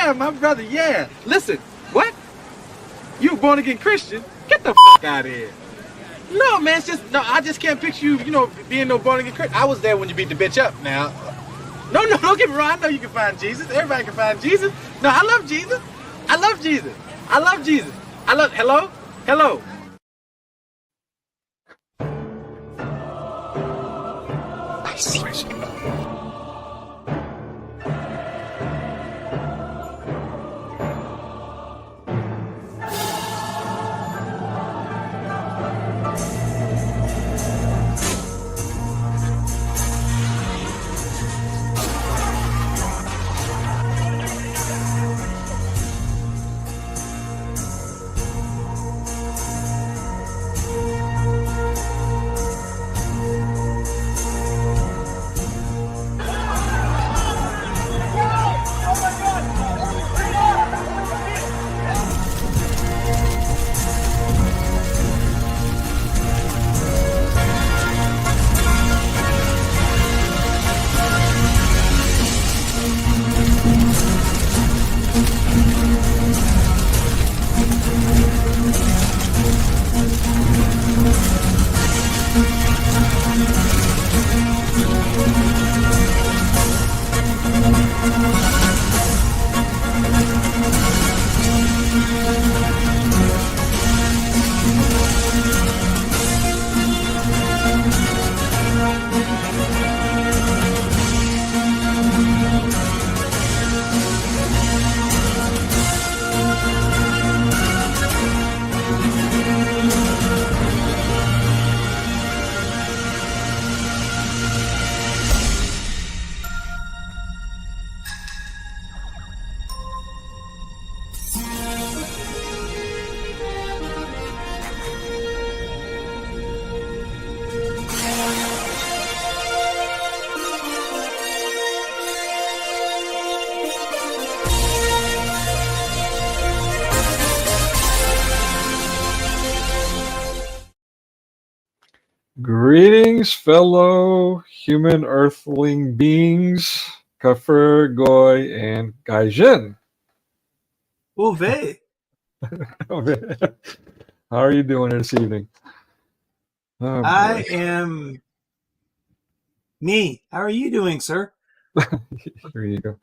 Yeah, my brother, yeah. Listen, what? You a born again Christian? Get the out of here. No, man, it's just, no, I just can't picture you, being no born again Christian. I was there when you beat the bitch up now. No, don't get me wrong. I know you can find Jesus. Everybody can find Jesus. No, I love Jesus. I love Jesus. I love Jesus. Hello? I see. Greetings, fellow human earthling beings, Kafir, Goy, and Gaijin. Uwe. How are you doing this evening? Oh, I am me. How are you doing, sir? Here you go.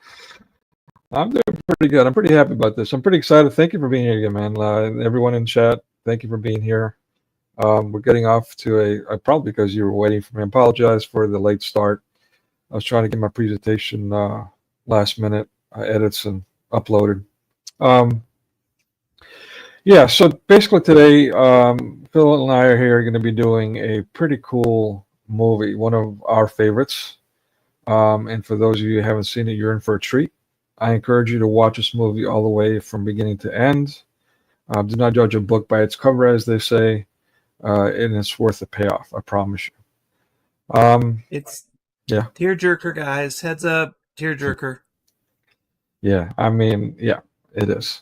I'm doing pretty good. I'm pretty happy about this. I'm pretty excited. Thank you for being here again, man. Everyone in chat, thank you for being here. We're getting off to probably because you were waiting for me. I apologize for the late start. I was trying to get my presentation last minute edits and uploaded. Yeah, so basically today, Phil and I are here going to be doing a pretty cool movie, one of our favorites. And for those of you who haven't seen it, you're in for a treat. I encourage you to watch this movie all the way from beginning to end. Do not judge a book by its cover, as they say. And it's worth the payoff, I promise you. It's tearjerker, guys. Heads up, tearjerker. Yeah, I mean, yeah, it is.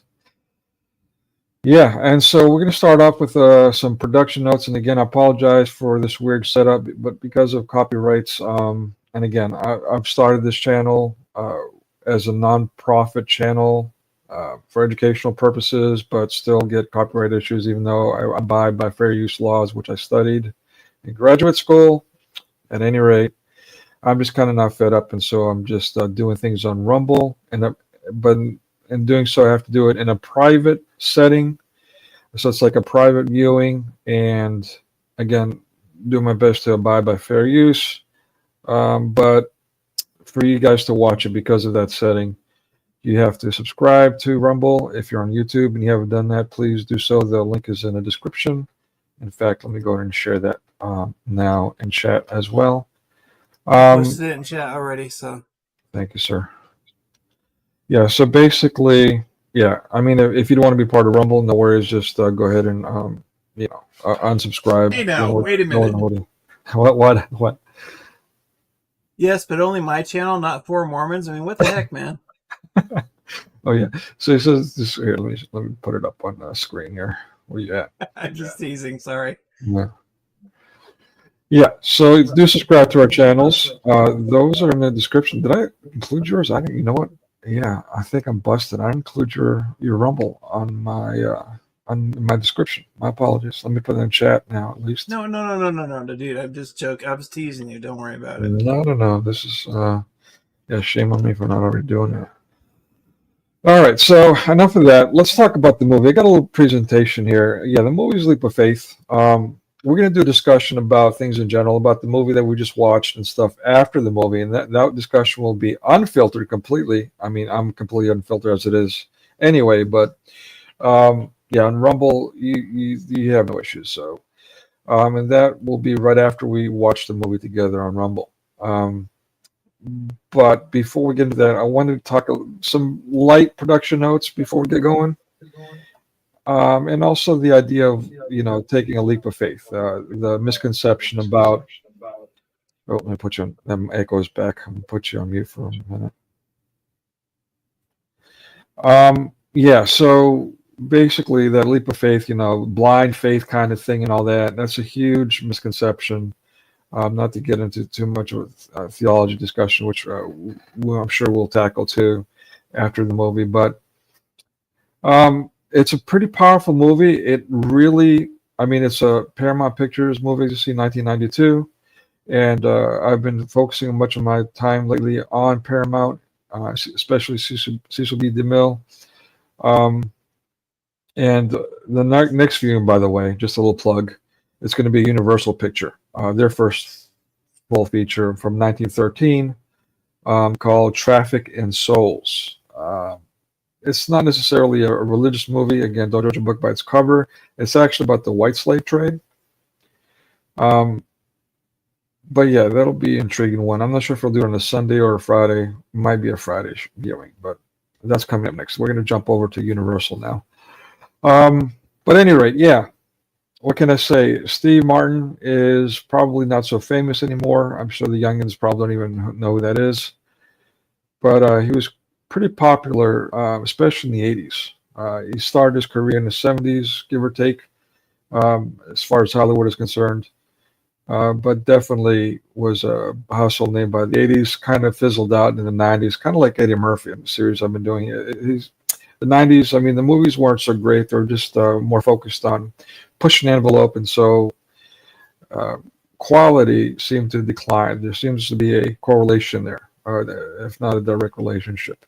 Yeah, and so we're going to start off with some production notes. And again, I apologize for this weird setup, but because of copyrights, and again, I've started this channel as a non-profit channel for educational purposes, but still get copyright issues, even though I abide by fair use laws, which I studied in graduate school. At any rate, I'm just kind of not fed up, and so I'm just doing things on Rumble, but in doing so, I have to do it in a private setting, so it's like a private viewing, and again, do my best to abide by fair use, but for you guys to watch it because of that setting, you have to subscribe to Rumble. If you're on YouTube and you haven't done that, please do so. The link is in the description. In fact, let me go ahead and share that now in chat as well. Posted it in chat already, so. Thank you, sir. Yeah, so basically, yeah, I mean, if you don't want to be part of Rumble, no worries. Just go ahead and, unsubscribe. Hey, now, wait a minute. What? Yes, but only my channel, not for Mormons. I mean, what the heck, man? Oh yeah. So it says this here. Let me put it up on the screen here. Where you at? I'm just teasing. Sorry. Yeah. Yeah. So do subscribe to our channels. Those are in the description. Did I include yours? I didn't. You know what? yeah, I think I'm busted. I include your Rumble on my description. My apologies. Let me put it in chat now at least. No, dude. I'm just joking. I was teasing you. Don't worry about it. No. This is yeah, shame on me for not already doing that. All right, so enough of that. Let's talk about the movie. I got a little presentation here. Yeah, the movie's Leap of Faith. We're going to do a discussion about things in general, about the movie that we just watched and stuff after the movie, and that discussion will be unfiltered completely. I mean, I'm completely unfiltered as it is anyway, but yeah, on Rumble, you have no issues. So, and that will be right after we watch the movie together on Rumble. But before we get into that, I wanted to talk some light production notes before we get going. And also the idea of, taking a leap of faith, the misconception about, oh, let me put you on, that echoes back. I'm going to put you on mute for a minute. Yeah, so basically that leap of faith, blind faith kind of thing and all that, that's a huge misconception. Not to get into too much of a theology discussion, which I'm sure we'll tackle too after the movie, but it's a pretty powerful movie. It really, it's a Paramount Pictures movie, you see, 1992, and I've been focusing much of my time lately on Paramount, especially Cecil B. DeMille. And the next viewing, by the way, just a little plug, it's going to be a Universal picture, their first full feature from 1913, called Traffic in Souls. It's not necessarily a religious movie. Again, don't judge a book by its cover. It's actually about the white slave trade. But yeah, that'll be an intriguing one. I'm not sure if we'll do it on a Sunday or a Friday. It might be a Friday viewing, but that's coming up next. We're going to jump over to Universal now. But at any rate, yeah. What can I say? Steve Martin is probably not so famous anymore. I'm sure the youngins probably don't even know who that is. But he was pretty popular, especially in the 80s. He started his career in the 70s, give or take, as far as Hollywood is concerned. But definitely was a household name by the 80s, kind of fizzled out in the 90s, kind of like Eddie Murphy in the series I've been doing. The 90s, the movies weren't so great. They were just more focused on pushing the envelope, and so quality seemed to decline. There seems to be a correlation there, if not a direct relationship.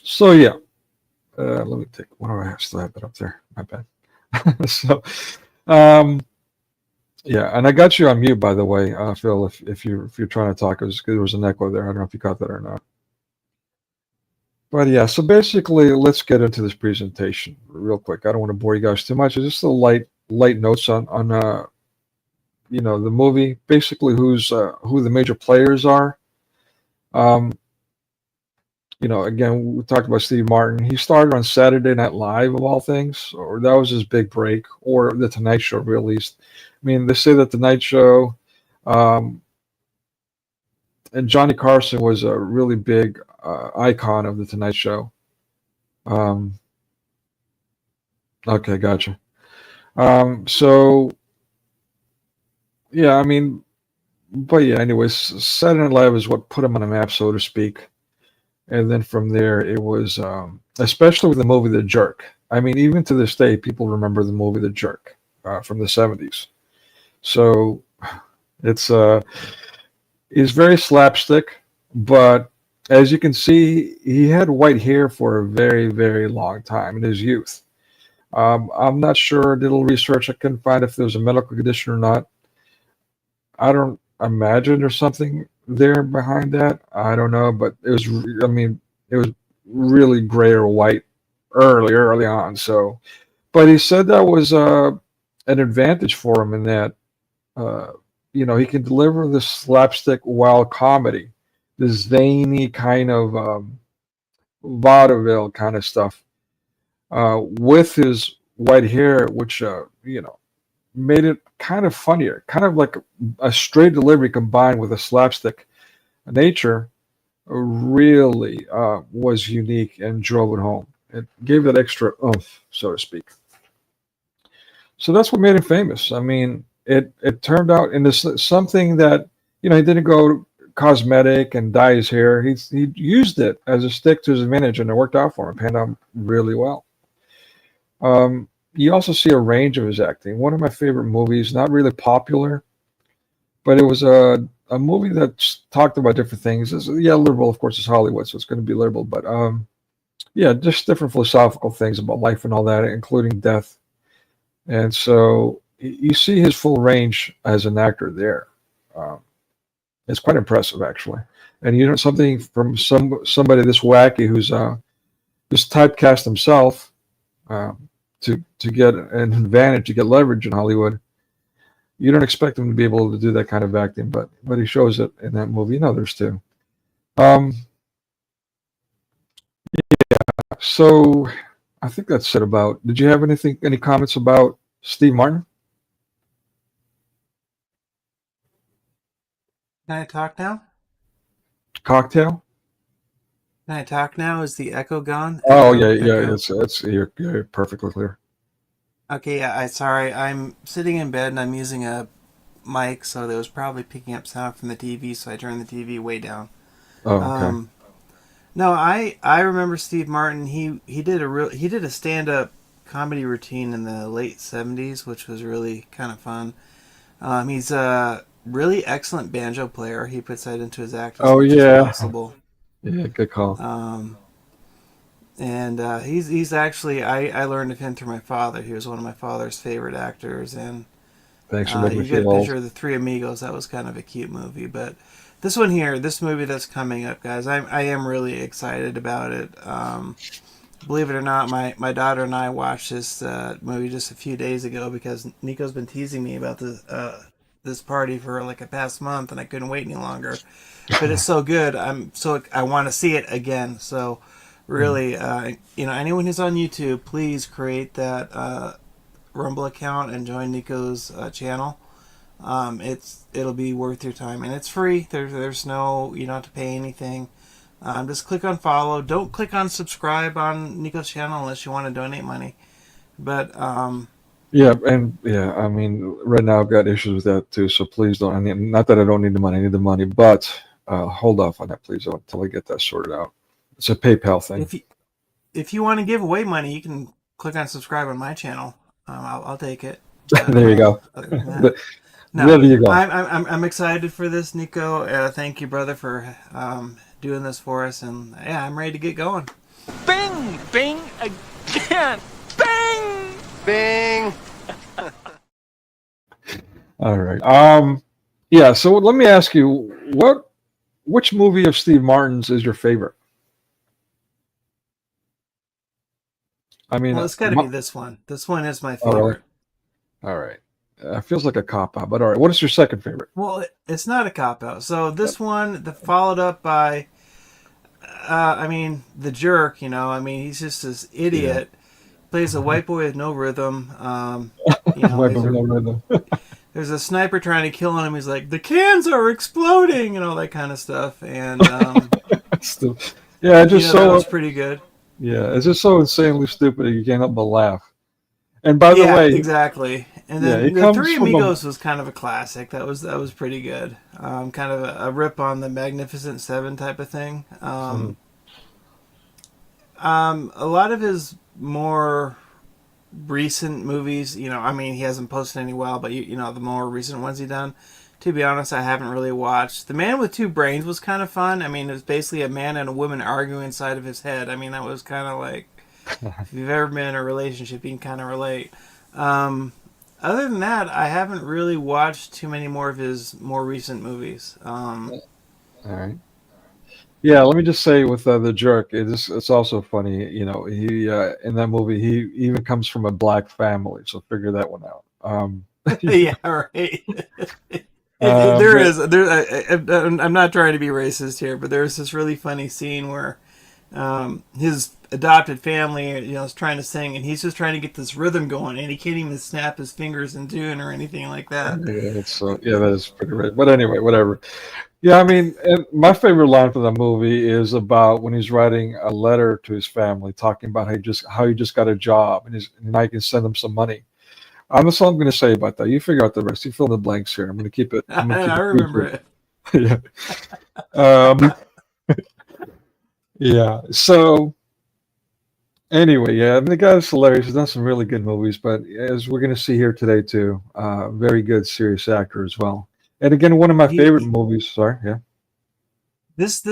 So yeah, let me take. What do I still have that up there? My bad. So, yeah, and I got you on mute, by the way, Phil. If you're trying to talk, there was an echo there. I don't know if you caught that or not. But yeah, so basically, let's get into this presentation real quick. I don't want to bore you guys too much. It's just a light notes on the movie. Basically, who the major players are. Again, we talked about Steve Martin. He started on Saturday Night Live, of all things, or that was his big break, or The Tonight Show, at least. They say that The Tonight Show, and Johnny Carson was a really big icon of The Tonight Show. Okay, gotcha. So, yeah, but yeah, anyways, Saturday Night Live is what put him on the map, so to speak. And then from there, it was, especially with the movie The Jerk. Even to this day, people remember the movie The Jerk from the 70s. So it's very slapstick, but as you can see, he had white hair for a very, very long time in his youth. I'm not sure, did a little research. I couldn't find if there was a medical condition or not. I don't imagine there's something there behind that. I don't know, but it was, it was really gray or white early on. So, but he said that was an advantage for him in that, he can deliver this slapstick wild comedy, this zany kind of vaudeville kind of stuff, with his white hair, which made it kind of funnier, kind of like a straight delivery combined with a slapstick nature. Really was unique and drove it home. It gave that extra oomph, so to speak. So that's what made him famous. It turned out into something that he didn't go cosmetic and dye his hair. He used it as a stick to his advantage, and it worked out for him. Panned out really well. You also see a range of his acting. One of my favorite movies, not really popular, but it was a movie that talked about different things. Liberal, of course, is Hollywood, so it's going to be liberal, but just different philosophical things about life and all that, including death. And so you see his full range as an actor there. It's quite impressive, actually. And something from somebody this wacky who's just typecast himself to get an advantage, to get leverage in Hollywood. You don't expect him to be able to do that kind of acting, but he shows it in that movie and others too. So I think that's it about. Did you have any comments about Steve Martin? Can I talk now? Cocktail? Can I talk now? Is the echo gone? Oh, yeah. You're perfectly clear. Okay, yeah. Sorry. I'm sitting in bed and I'm using a mic, so that was probably picking up sound from the TV. So I turned the TV way down. Oh, okay. No, I remember Steve Martin. He did a stand-up comedy routine in the late '70s, which was really kind of fun. He's a really excellent banjo player. He puts that into his act as much as possible. Yeah, good call. And he's actually I learned of him through my father. He was one of my father's favorite actors, and thanks for making me you get feel a old. picture of the Three Amigos. That was kind of a cute movie, but this one here, this movie that's coming up, guys, I am really excited about it. Believe it or not, my daughter and I watched this movie just a few days ago because Nico's been teasing me about this party for like a past month, and I couldn't wait any longer. But it's so good. I want to see it again. So really, anyone who's on YouTube, please create that Rrrummm-ble account and join Nico's channel. It'll be worth your time, and it's free. There's no, you don't have to pay anything. Just click on follow. Don't click on subscribe on Nico's channel unless you want to donate money. But I mean, right now I've got issues with that too. So please don't. I mean, not that I don't need the money. I need the money, but hold off on that, please, until I get that sorted out. It's a PayPal thing. If you want to give away money, you can click on subscribe on my channel. I'll take it. There you go. No, there you go. I'm excited for this, Nico. Thank you, brother, for doing this for us, and yeah, I'm ready to get going. Bing! Bing again! Bing! Bing. All right. So let me ask you, which movie of Steve Martin's is your favorite? I mean, well, it's got to be this one. This one is my favorite. All right. Feels like a cop-out, but all right. What is your second favorite? Well, it's not a cop-out. So this one, followed up by, The Jerk, he's just this idiot. Plays a white boy with no rhythm. There's a sniper trying to kill him. He's like, the cans are exploding, and all that kind of stuff. And that was pretty good. Yeah, it's just so insanely stupid that you can't help but laugh. And by the way, exactly. And then the Three Amigos was kind of a classic. That was pretty good. Kind of a rip on the Magnificent Seven type of thing. A lot of his more recent movies, he hasn't posted any while, but the more recent ones he done, to be honest, I haven't really watched. The Man with Two Brains was kind of fun. It was basically a man and a woman arguing inside of his head. That was kind of like, if you've ever been in a relationship, you can kind of relate. Other than that, I haven't really watched too many more of his more recent movies. All right. Yeah, let me just say with The Jerk, it's also funny. He in that movie he even comes from a black family, so figure that one out. Yeah, right. I'm not trying to be racist here, but there's this really funny scene where his adopted family, is trying to sing, and he's just trying to get this rhythm going, and he can't even snap his fingers in tune or anything like that. Yeah, that is pretty right. But anyway, whatever. Yeah, and my favorite line from the movie is about when he's writing a letter to his family, talking about how he just got a job, and now he can send them some money. That's all I'm going to say about that. You figure out the rest. You fill in the blanks here. I'm going to keep it. I remember it. Yeah. Um, yeah. So anyway, yeah, I mean, the guy's hilarious. He's done some really good movies, but as we're going to see here today too, very good serious actor as well. And again, one of my favorite He movies. Sorry, yeah. this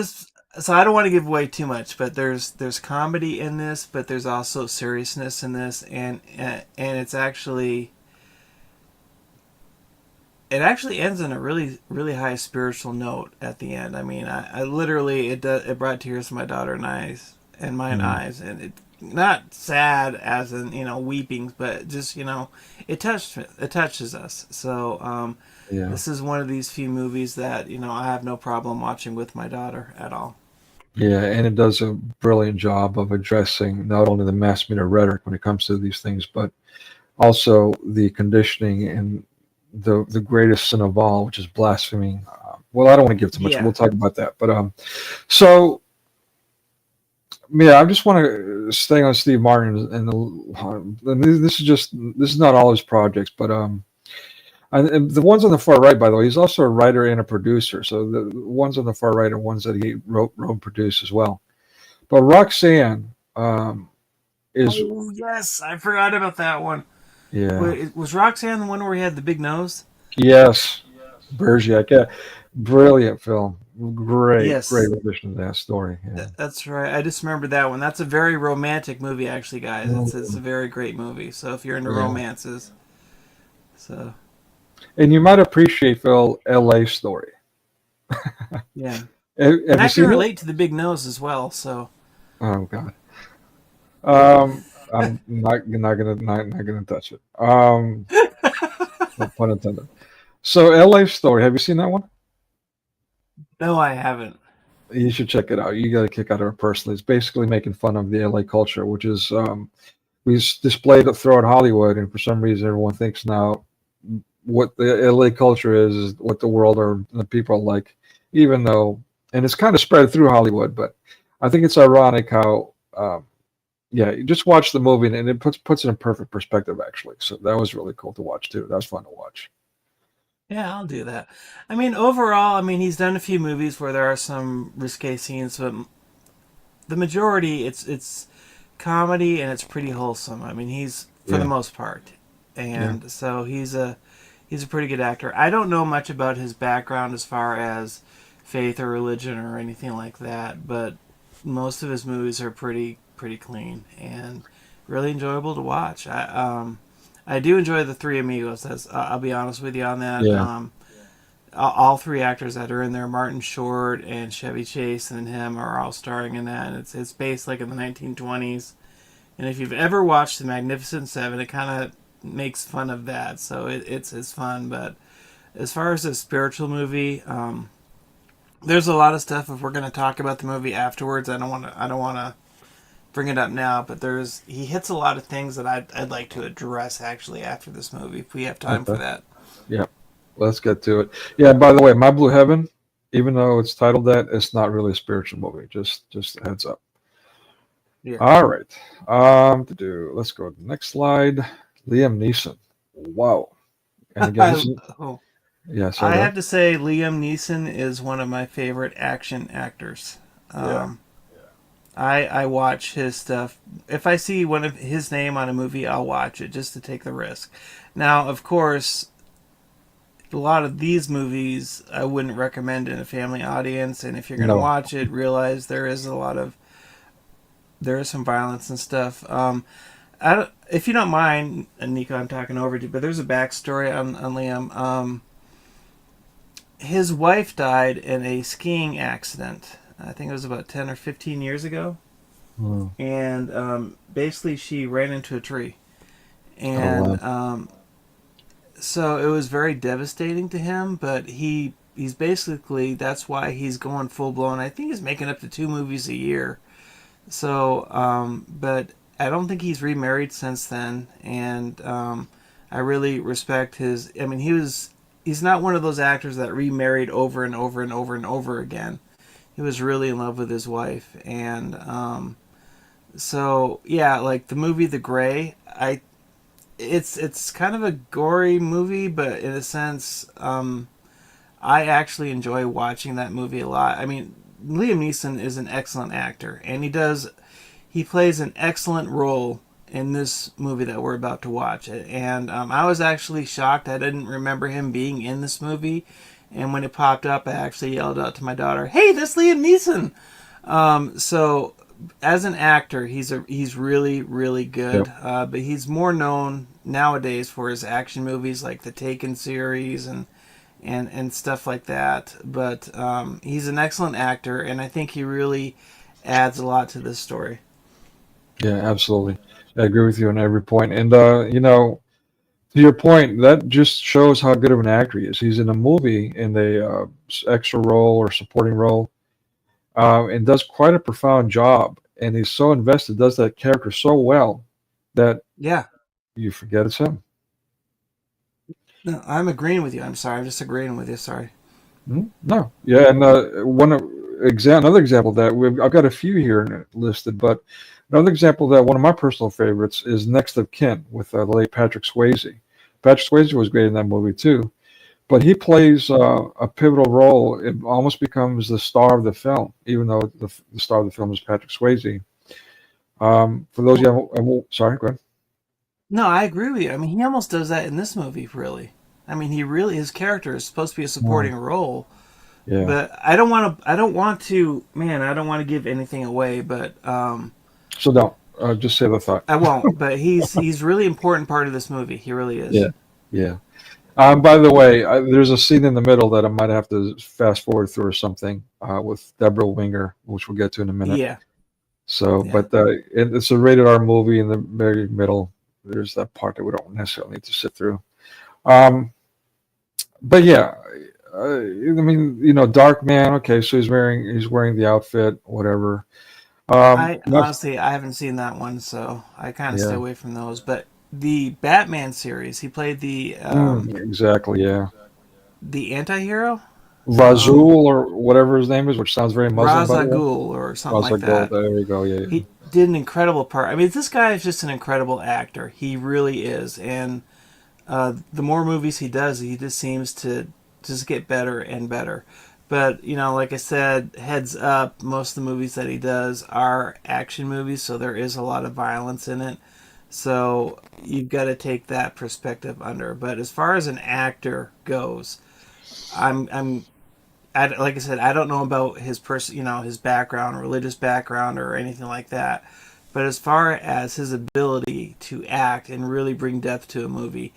so I don't want to give away too much, but there's comedy in this, but there's also seriousness in this, and it actually ends on a really high spiritual note at the end. I mean, I literally it brought tears to my daughter and eyes and mine Mm, eyes, and it not sad as in weeping, but just it touches us. So yeah. this is one of these few movies that I have no problem watching with my daughter at all. Yeah, and it does a brilliant job of addressing not only the mass media rhetoric when it comes to these things, but also the conditioning and the greatest sin of all, which is blaspheming. Well, I don't want to give too much. Yeah. We'll talk about that. But so yeah, I just want to stay on Steve Martin and this is not all his projects, but and the ones on the far right, by the way, he's also a writer and a producer. So the ones on the far right are ones that he wrote and produced as well. But Roxanne is Oh yes, I forgot about that one. yeah. Wait, was Roxanne the one where he had the big nose? Yes, Bergerac. Yeah, brilliant film. Great Yes, rendition of that story. Yeah. that's right. I just remember that one. That's a very romantic movie, actually, guys. It's a Mm, very great movie. So if you're into yeah. romances, so And you might appreciate Phil L.A. Story. yeah, and Have you I can seen it? relate to the big nose as well. So Oh God. I'm not gonna touch it. No pun intended. So L.A. Story. Have you seen that one? no, I haven't. You should check it out. You got a kick out of it personally. It's basically making fun of the LA culture, which is we displayed it throughout Hollywood, and for some reason, everyone thinks now what the LA culture is what the world or the people are like, even though, and it's kind of spread through Hollywood. But I think it's ironic how, yeah, you just watch the movie and it puts it in perfect perspective, actually. So that was really cool to watch too. That was fun to watch. Yeah, I'll do that. I mean, overall, I mean, he's done a few movies where there are some risque scenes, but the majority, it's comedy and it's pretty wholesome. I mean, he's for the Yeah, most part, yeah, and so he's a pretty good actor. I don't know much about his background as far as faith or religion or anything like that, but most of his movies are pretty clean and really enjoyable to watch. I do enjoy the Three Amigos. I'll be honest with you on that. yeah. All three actors that are in there, Martin Short and Chevy Chase and him, are all starring in that. And it's based like in the 1920s. And if you've ever watched The Magnificent Seven, it kind of makes fun of that. So it's fun. But as far as a spiritual movie, there's a lot of stuff. If we're going to talk about the movie afterwards, I don't want to bring it up now. But he hits a lot of things that I'd like to address actually after this movie if we have time for Okay. that. Yeah. Let's get to it. Yeah, by the way, My Blue Heaven, even though it's titled that, it's not really a spiritual movie. Just a heads up. Yeah. All right. Let's go to the next slide. Liam Neeson. Wow. And again, this I, is oh, yeah, I sorry. have to say, Liam Neeson is one of my favorite action actors. Yeah. Um, I watch his stuff. If I see one of his name on a movie, I'll watch it just to take the risk. Now, of course, a lot of these movies I wouldn't recommend in a family audience, and if you're gonna No. watch it, realize there is some violence and stuff. If you don't mind, and Nico, I'm talking over to you, but there's a backstory on Liam. His wife died in a skiing accident. I think it was about 10 or 15 years ago. Hmm. And basically, she ran into a tree. Oh And wow. so it was very devastating to him, but he's basically, that's why he's going full blown. I think he's making up to 2 movies a year. So, but I don't think he's remarried since then. And I really respect his. I mean, he's not one of those actors that remarried over and over and over and over again. He was really in love with his wife, and so yeah, like the movie The Gray. It's kind of a gory movie, but in a sense, I actually enjoy watching that movie a lot. I mean, Liam Neeson is an excellent actor, and he plays an excellent role in this movie that we're about to watch. And I was actually shocked. I didn't remember him being in this movie. And when it popped up, I actually yelled out to my daughter, "Hey, that's Liam Neeson!" So, as an actor, he's really, really good. Yep. But he's more known nowadays for his action movies like the Taken series and stuff like that. But he's an excellent actor, and I think he really adds a lot to this story. Yeah, absolutely. I agree with you on every point. And to your point, that just shows how good of an actor he is. He's in a movie in a extra role or supporting role, and does quite a profound job. And he's so invested, does that character so well that Yeah. you forget it's him. No, I'm agreeing with you. I'm sorry. I'm just agreeing with you. Sorry. No, yeah, and another example of that I've got a few here listed, but another example of that, one of my personal favorites is Next of Kin with the late Patrick Swayze. Patrick Swayze was great in that movie too, but he plays a pivotal role. It almost becomes the star of the film, even though the star of the film is Patrick Swayze. For those of you, sorry, go ahead. No, I agree with you. I mean, he almost does that in this movie, really. I mean, his character is supposed to be a supporting role, Yeah. but I don't want to give anything away, but So don't just say the thought. I won't. But he's really important part of this movie. He really is. Yeah, yeah. By the way, there's a scene in the middle that I might have to fast forward through or something with Deborah Winger, which we'll get to in a minute. Yeah. So, Yeah. but it's a rated R movie in the very middle. There's that part that we don't necessarily need to sit through. But yeah, I mean, Dark Man. Okay, so he's wearing the outfit, whatever. I honestly I haven't seen that one, so I kind of stay away from those. But the Batman series, he played the exactly, yeah. the anti-hero? Razul or whatever his name is, which sounds very Muslim. Ra's al Ghul or something like that. There you go. Yeah. He did an incredible part. I mean, this guy is just an incredible actor. He really is. And the more movies he does, he just seems to just get better and better. But, like I said, heads up, most of the movies that he does are action movies, so there is a lot of violence in it. So you've got to take that perspective under. But as far as an actor goes, like I said, I don't know about his his background, religious background, or anything like that. But as far as his ability to act and really bring depth to a movie,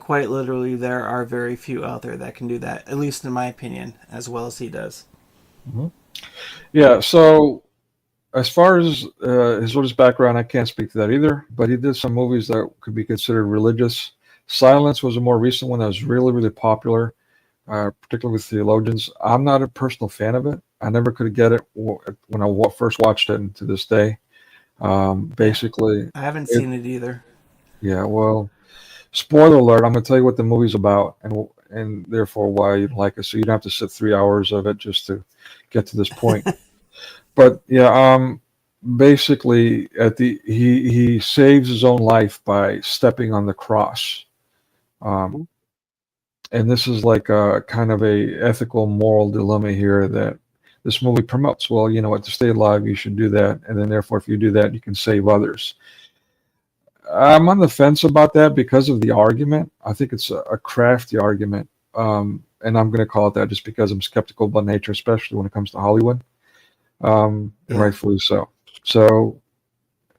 quite literally, there are very few out there that can do that, at least in my opinion, as well as he does. Mm-hmm. Yeah. So as far as his religious background, I can't speak to that either. But he did some movies that could be considered religious. Silence was a more recent one that was really, really popular. Particularly with theologians. I'm not a personal fan of it. I never could get it when I first watched it, and to this day. Basically, I haven't seen it either. Yeah, well, spoiler alert, I'm going to tell you what the movie's about and therefore why you like it. So you don't have to sit 3 hours of it just to get to this point. But yeah, basically he saves his own life by stepping on the cross. And this is like a kind of a ethical, moral dilemma here that this movie promotes. Well, you know what, to stay alive, you should do that. And then therefore, if you do that, you can save others. I'm on the fence about that because of the argument. I think it's a crafty argument. And I'm going to call it that just because I'm skeptical by nature, especially when it comes to Hollywood. And rightfully so. So,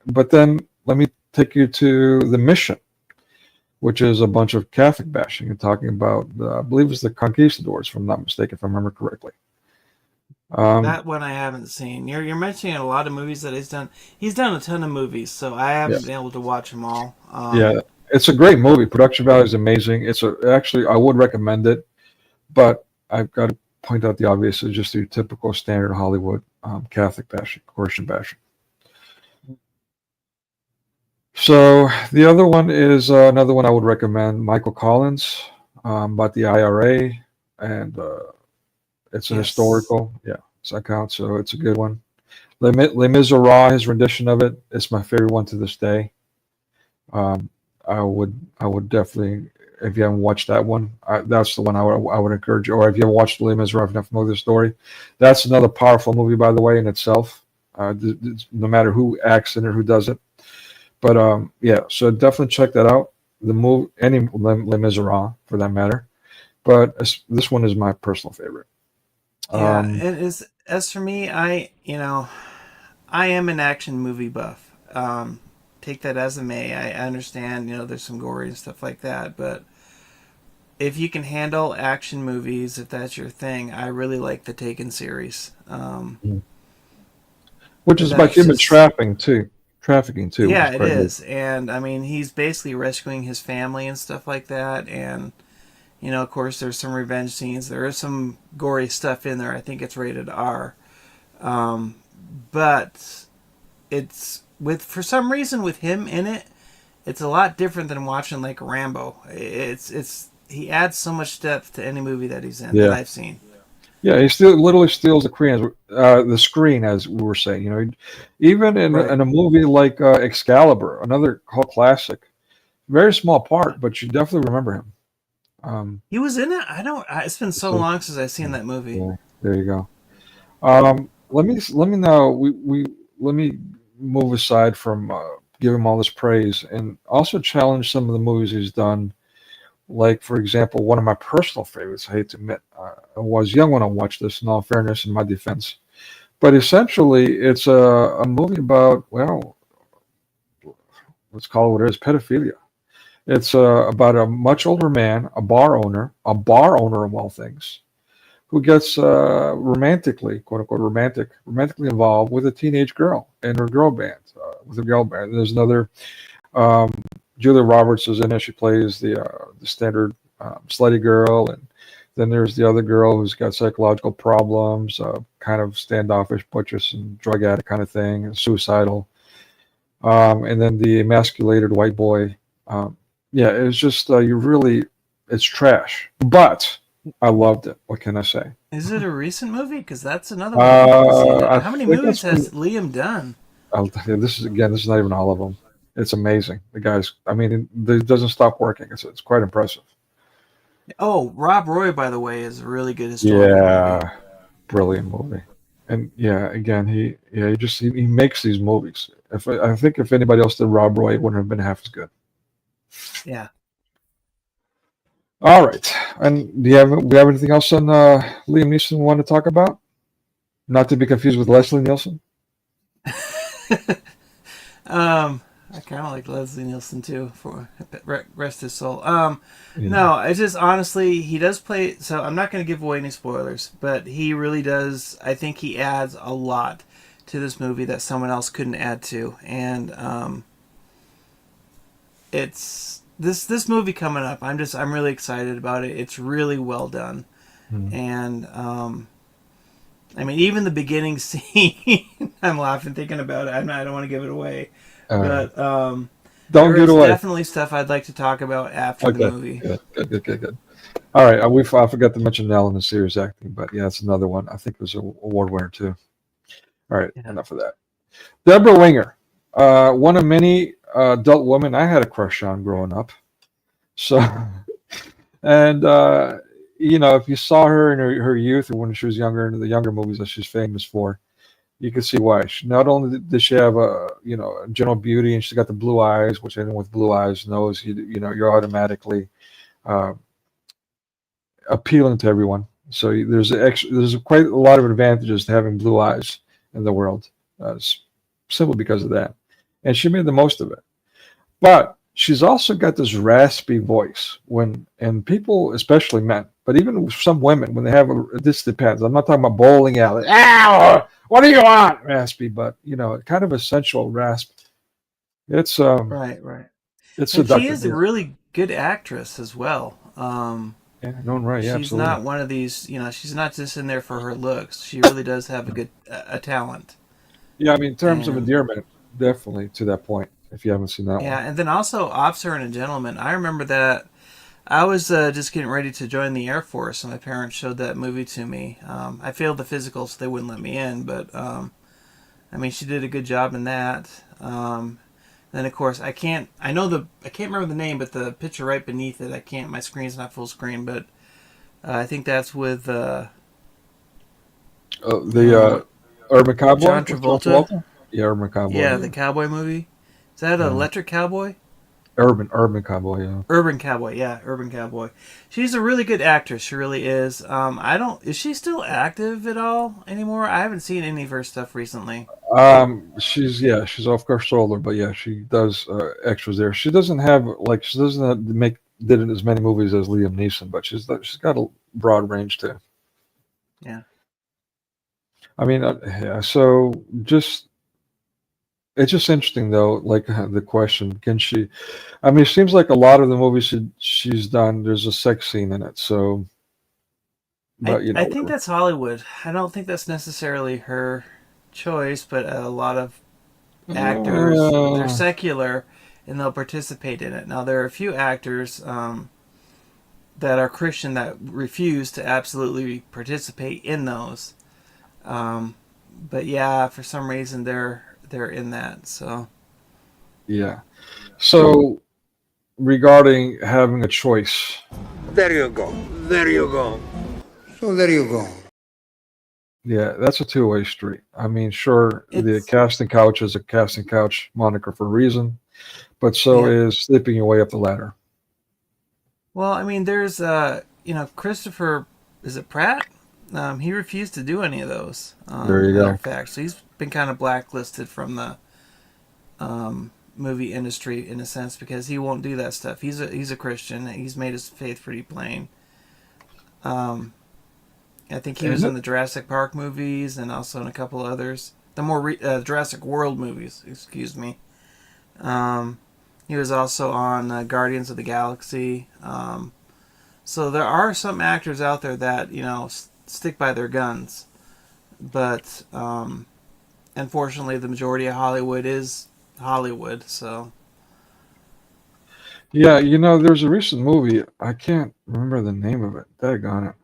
but then let me take you to The Mission, which is a bunch of Catholic bashing and talking about, I believe it's the Conquistadors, if I'm not mistaken, if I remember correctly. That one I haven't seen. You're mentioning a lot of movies that he's done. He's done a ton of movies, so I haven't been able to watch them all. Yeah, it's a great movie. Production value is amazing. Actually, I would recommend it, but I've got to point out the obvious. It's just your typical standard Hollywood Catholic bashing, Christian bashing. So the other one is another one I would recommend, Michael Collins, about the IRA, and it's an historical, it's account, so it's a good one. Les Miserables, his rendition of it, is my favorite one to this day. I would definitely if you haven't watched that one, that's the one I would encourage you. Or if you haven't watched Les Miserables, if you're not familiar with the story, that's another powerful movie, by the way, in itself. No matter who acts in it, who does it. But yeah, so definitely check that out. The movie, any Les Miserables for that matter. But this one is my personal favorite. Yeah, it is. As for me, I am an action movie buff. Take that as it may. I understand, there's some gory and stuff like that, but if you can handle action movies, if that's your thing, I really like the Taken series. Which is about human trafficking too. Yeah, it is. And I mean, he's basically rescuing his family and stuff like that. And, of course, there's some revenge scenes. There is some gory stuff in there. I think it's rated R. But it's for some reason with him in it, it's a lot different than watching like Rambo. He adds so much depth to any movie that he's in that I've seen. Yeah, he literally steals the screen, as we were saying. Even in a movie like Excalibur, another cult classic, very small part, but you definitely remember him. He was in it. It's been so long since I've seen that movie. Yeah, there you go. Let me now let me move aside from give him all this praise and also challenge some of the movies he's done. Like, for example, one of my personal favorites, I hate to admit, I was young when I watched this, in all fairness, in my defense. But essentially, it's a movie about, well, let's call it what it is, pedophilia. It's about a much older man, a bar owner of all things, who gets romantically, quote unquote, romantically involved with a teenage girl in her girl band, There's another, Julia Roberts is in it. She plays the standard slutty girl, and then there's the other girl who's got psychological problems, kind of standoffish, butchers, and drug addict kind of thing, and suicidal. And then the emasculated white boy. Yeah, it's just it's trash, but I loved it. What can I say? Is it a recent movie? Because that's another one. How many movies has Liam done? I'll tell you, this is not even all of them. It's amazing. The guy's, I mean, it doesn't stop working. It's quite impressive. Oh, Rob Roy, by the way, is a really good historical movie. Brilliant movie. And yeah, again, he makes these movies. I think if anybody else did Rob Roy, it wouldn't have been half as good. Yeah. All right. And do we have anything else on Liam Neeson we want to talk about? Not to be confused with Leslie Nielsen. I kind of like Leslie Nielsen too, for rest his soul. No, it's just honestly, he does play. So I'm not going to give away any spoilers, but he really does. I think he adds a lot to this movie that someone else couldn't add to, and it's this movie coming up. I'm really excited about it. It's really well done, and I mean, even the beginning scene, I'm laughing thinking about it. I don't want to give it away. But don't give it away. Definitely stuff I'd like to talk about after the movie. Good. All right, I forgot to mention Nell in the series acting, but yeah, it's another one. I think it was an award winner too. All right, enough of that. Deborah Winger, one of many adult women I had a crush on growing up. So, and if you saw her in her youth or when she was younger, in the younger movies that she's famous for, you can see why. Not only did she have a general beauty, and she's got the blue eyes, which anyone with blue eyes knows, you're automatically appealing to everyone. So there's quite a lot of advantages to having blue eyes in the world, simply because of that. And she made the most of it. But she's also got this raspy voice and people, especially men, but even some women, when they have this depends. I'm not talking about bowling alley. Ow! What do you want? Raspy, but kind of a sensual rasp. It's right. It's and seductive. She is a really good actress as well. Right. Yeah, she's absolutely. not one of these. She's not just in there for her looks. She really does have a talent. Yeah, I mean, in terms of endearment, definitely to that point. If you haven't seen that one. Yeah, and then also Officer and a Gentleman. I remember that. I was just getting ready to join the Air Force, and my parents showed that movie to me. I failed the physical, so they wouldn't let me in, but I mean, she did a good job in that. Then of course I can't remember the name, but the picture right beneath it, my screen's not full screen, but I think that's with The Urban Cowboy John with John Travolta. Travolta? Yeah, Urban Cowboy. Yeah, the cowboy movie. Is that Yeah. Electric Cowboy? Urban Cowboy. Yeah. Urban Cowboy, yeah, Urban Cowboy. She's a really good actress. She really is. Is she still active at all anymore? I haven't seen any of her stuff recently. She's off her shoulder, but yeah, she does extras there. She doesn't have did as many movies as Liam Neeson, but she's got a broad range too. Yeah. I mean, yeah. So it's just interesting though. Like the question, can she? I mean, it seems like a lot of the movies she's done, there's a sex scene in it. So, but I think that's Hollywood. I don't think that's necessarily her choice, but a lot of actors, they're secular and they'll participate in it. Now, there are a few actors that are Christian that refuse to absolutely participate in those. But yeah, for some reason they're in that. So yeah. So regarding having a choice. There you go. There you go. So there you go. Yeah, that's a two-way street. I mean, sure, the casting couch is a casting couch moniker for a reason, but so is sleeping your way up the ladder. Well, I mean, there's Christopher, is it Pratt? He refused to do any of those. There you go. In fact, so he's been kind of blacklisted from the movie industry in a sense because he won't do that stuff. He's a Christian. He's made his faith pretty plain. I think he was in the Jurassic Park movies and also in a couple others. The more Jurassic World movies, excuse me. He was also on Guardians of the Galaxy. So there are some actors out there that, stick by their guns. But unfortunately, the majority of Hollywood is Hollywood, so... Yeah, there's a recent movie. I can't remember the name of it. Daggone it.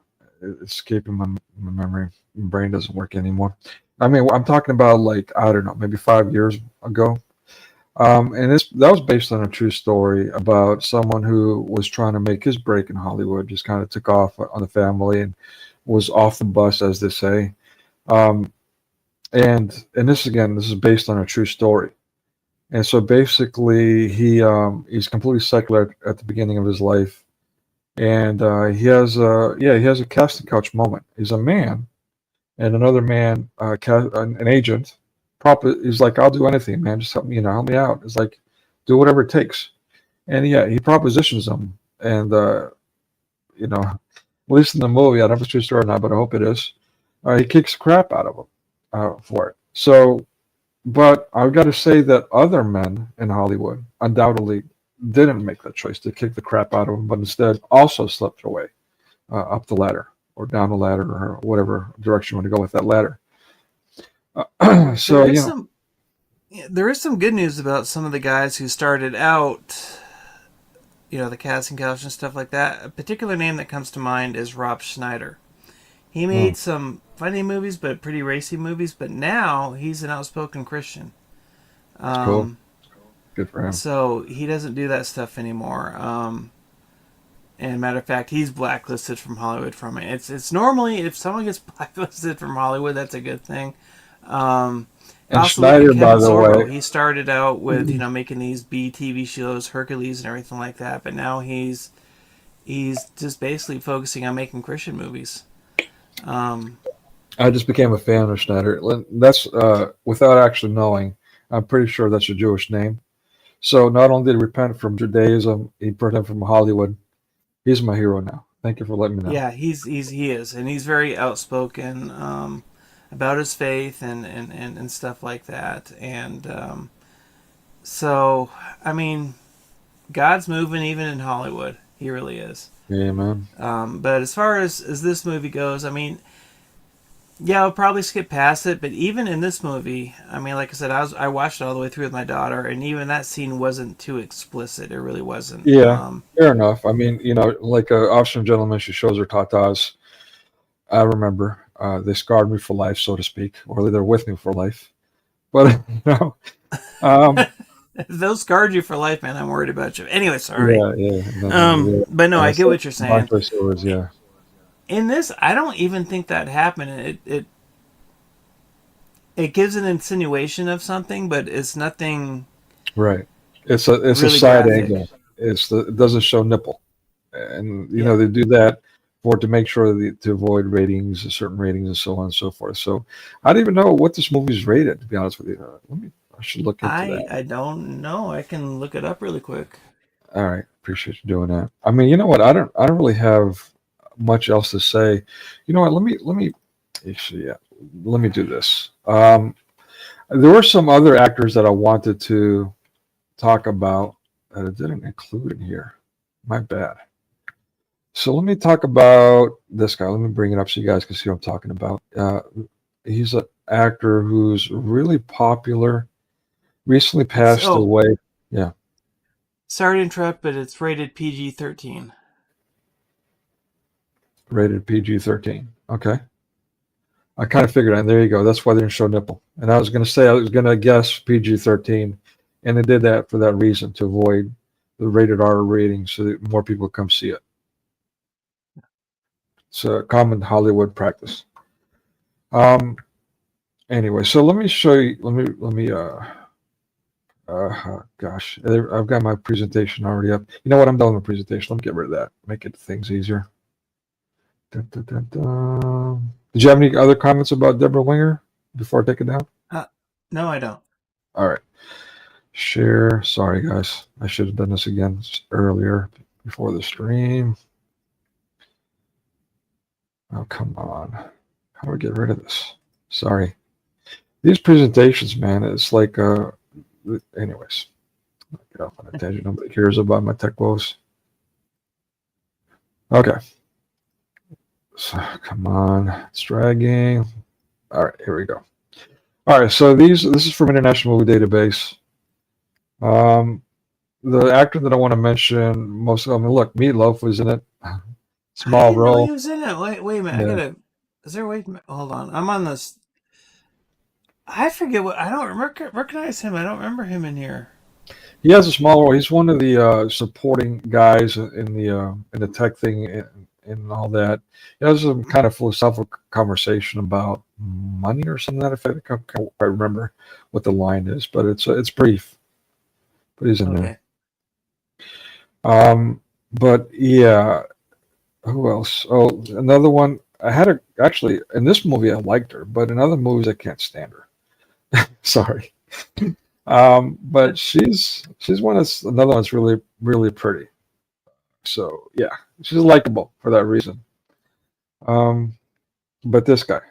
It's escaping my memory. My brain doesn't work anymore. I mean, I'm talking about I don't know, maybe 5 years ago. And that was based on a true story about someone who was trying to make his break in Hollywood, just kind of took off on the family and was off the bus, as they say. And this is based on a true story. And so basically, he's completely secular at the beginning of his life, and he has a casting couch moment. He's a man, and another man, an agent, he's like, "I'll do anything, man. Just help me, help me out." It's like, do whatever it takes. And yeah, he propositions him, and at least in the movie, I don't know if it's true story or not, but I hope it is. He kicks the crap out of him for it. So. But I've got to say that other men in Hollywood undoubtedly didn't make that choice to kick the crap out of him, but instead also slipped their way up the ladder or down the ladder or whatever direction you want to go with that ladder. So, there is some good news about some of the guys who started out, the casting couch and stuff like that. A particular name that comes to mind is Rob Schneider. He made some funny movies, but pretty racy movies. But now he's an outspoken Christian. Cool. Good for him. So he doesn't do that stuff anymore. And matter of fact, he's blacklisted from Hollywood from it. It's normally if someone gets blacklisted from Hollywood, that's a good thing. And Schneider, by the way, he started out with making these B TV shows, Hercules and everything like that. But now he's just basically focusing on making Christian movies. I just became a fan of Schneider. That's without actually knowing. I'm pretty sure that's a Jewish name. So not only did he repent from Judaism, he repented from Hollywood. He's my hero now. Thank you for letting me know. Yeah, he is, and he's very outspoken about his faith and stuff like that. And so, I mean, God's moving even in Hollywood. He really is. Yeah, man. But as far as this movie goes, I mean, yeah, I'll probably skip past it. But even in this movie, I mean, like I said, I watched it all the way through with my daughter, and even that scene wasn't too explicit. It really wasn't. Yeah, fair enough. I mean, like Officer and Gentleman, she shows her tatas. I remember they scarred me for life, so to speak, or they're with me for life. But If those scarred you for life, man, I'm worried about you. Anyway, sorry. Yeah. No, But no, I get what you're saying. My choice, yeah. In this, I don't even think that happened. It gives an insinuation of something, but it's nothing. Right. It's a really side graphic. angle. It doesn't show nipple, and you Yeah. know they do that to make sure to avoid ratings, certain ratings, and so on and so forth. So I don't even know what this movie's rated. To be honest with you, I should look into that. I don't know. I can look it up really quick. All right, appreciate you doing that. I mean, you know what? I don't really have much else to say. You know what? Let me actually, yeah, let me do this. There were some other actors that I wanted to talk about that I didn't include in here. My bad. So let me talk about this guy. Let me bring it up so you guys can see what I'm talking about. He's an actor who's really popular. Recently passed away. Yeah. Sorry to interrupt, but it's rated PG-13. Rated PG-13. Okay. I kind of figured out. There you go. That's why they didn't show nipple. And I was going to say, I was going to guess PG-13. And they did that for that reason, to avoid the rated R rating so that more people come see it. It's a common Hollywood practice. Anyway, so let me show you. Gosh, I've got my presentation already up. You know what? I'm done with my presentation. Let me get rid of that. Make it things easier. Dun, dun, dun, dun. Did you have any other comments about Deborah Winger before I take it down? No, I don't. All right. Share. Sorry, guys. I should have done this again earlier before the stream. Oh, come on. How do I get rid of this? Sorry. These presentations, man, it's like, anyways. I'll get off on a tangent. Nobody cares about my tech woes. Okay. So, come on. It's dragging. All right, here we go. All right, so this is from International Movie Database. The actor that I want to mention most of them, look, Meatloaf was in it. Small I didn't know role. he was in it. Wait a minute. Yeah. Is there hold on. I'm on this. I forget I don't recognize him. I don't remember him in here. He has a small role. He's one of the supporting guys in the tech thing and all that. He has some kind of philosophical conversation about money or something that effect. I can't quite remember what the line is, but it's brief. But he's in there. But yeah, who else? Oh, another one. I had actually in this movie I liked her, but in other movies I can't stand her. Sorry. But she's another one's really, really pretty. So yeah, she's likable for that reason. But this guy,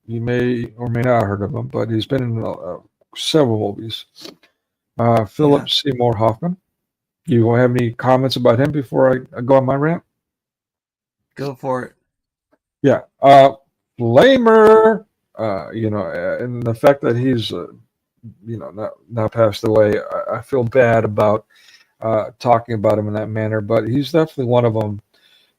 you may or may not have heard of him, but he's been in several movies. Philip Seymour Hoffman. You have any comments about him before I go on my rant? Go for it. Yeah. Flamer. And the fact that he's, now passed away, I feel bad about talking about him in that manner, but he's definitely one of them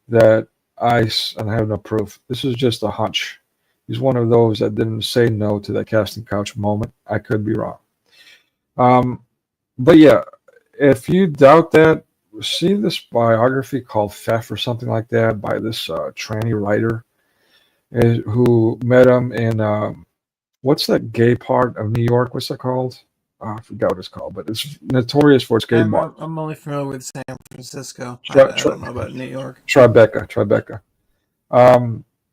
that and I have no proof. This is just a hunch. He's one of those that didn't say no to that casting couch moment. I could be wrong. But yeah, if you doubt that, see this biography called Pfeff or something like that by this tranny writer who met him in what's that gay part of New York? What's that called? I forgot what it's called, but it's notorious for its gay bar. I'm only familiar with San Francisco. I don't know about New York. Tribeca.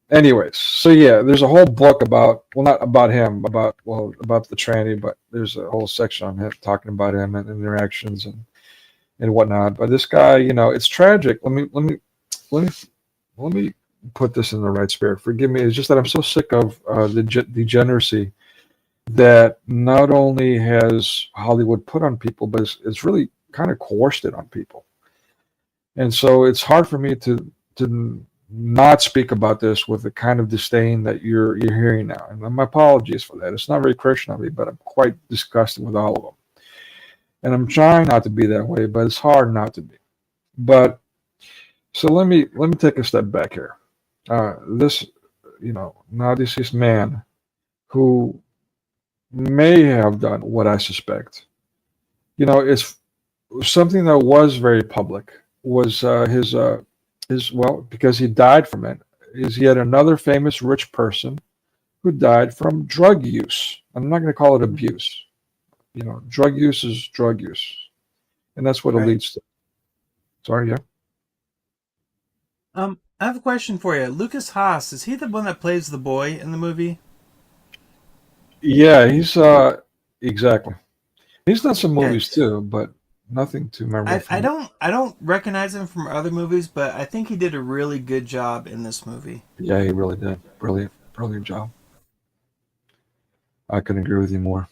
Anyways, so yeah, there's a whole book about, well, not about him, about the tranny, but there's a whole section on him talking about him and interactions and whatnot. But this guy, it's tragic. Let me put this in the right spirit. Forgive me. It's just that I'm so sick of the degeneracy that not only has Hollywood put on people, but it's really kind of coerced it on people. And so it's hard for me to not speak about this with the kind of disdain that you're hearing now. And my apologies for that. It's not very Christian of me, but I'm quite disgusted with all of them. And I'm trying not to be that way, but it's hard not to be. But so let me take a step back here. This, now deceased man who may have done what I suspect it's something that was very public was his well, because he died from it, is he had another famous rich person who died from drug use. I'm not going to call it abuse. Drug use is drug use, and that's what it Right. leads to. Sorry, yeah. I have a question for you. Lucas Haas, is he the one that plays the boy in the movie? Yeah, he's exactly. He's done some Okay. movies too, but nothing too memorable. I don't recognize him from other movies, but I think he did a really good job in this movie. Yeah, he really did. Brilliant job. I couldn't agree with you more.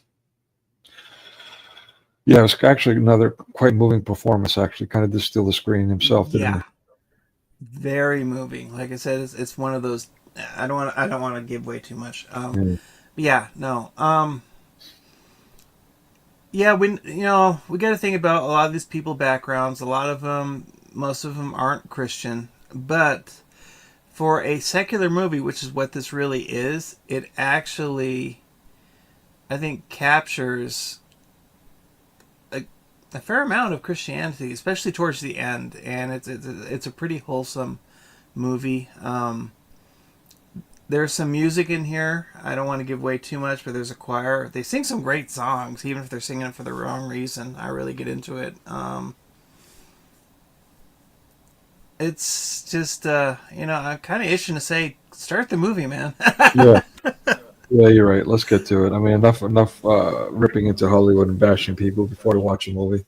Yeah, it was actually another quite moving performance. Actually, kind of did steal the screen himself, didn't he? Very moving. Like I said, it's one of those. I don't want to give away too much. Yeah. Yeah, no. Yeah, we got to think about a lot of these people backgrounds. A lot of them, most of them aren't Christian, but for a secular movie, which is what this really is, it actually, I think, captures a fair amount of Christianity, especially towards the end, and it's a pretty wholesome movie. There's some music in here. I don't want to give away too much, but there's a choir. They sing some great songs, even if they're singing it for the wrong reason. I really get into it. It's just, I'm kind of itching to say, start the movie, man. Yeah. Yeah, you're right. Let's get to it. I mean, enough ripping into Hollywood and bashing people before we watch a movie.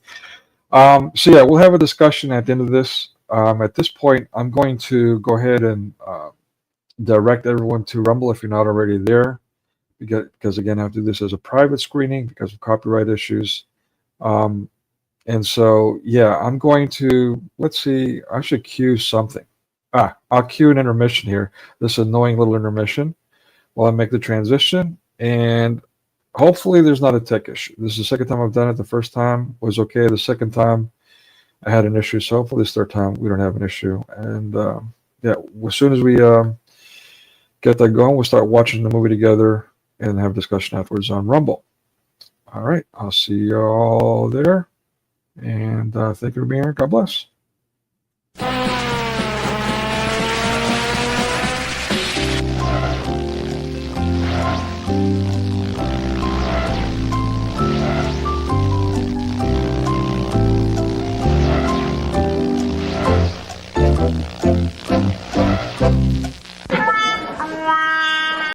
So yeah, we'll have a discussion at the end of this. At this point, I'm going to go ahead and direct everyone to Rumble if you're not already there, because again, I have to do this as a private screening because of copyright issues. And so yeah, I'm going to, let's see, I should cue something. I'll cue an intermission here. This annoying little intermission while I make the transition, and hopefully there's not a tech issue. This is the second time I've done it. The first time was okay. The second time I had an issue. So hopefully this third time we don't have an issue. And yeah, as soon as we get that going, we'll start watching the movie together and have a discussion afterwards on Rumble. All right. I'll see you all there. And thank you for being here. God bless.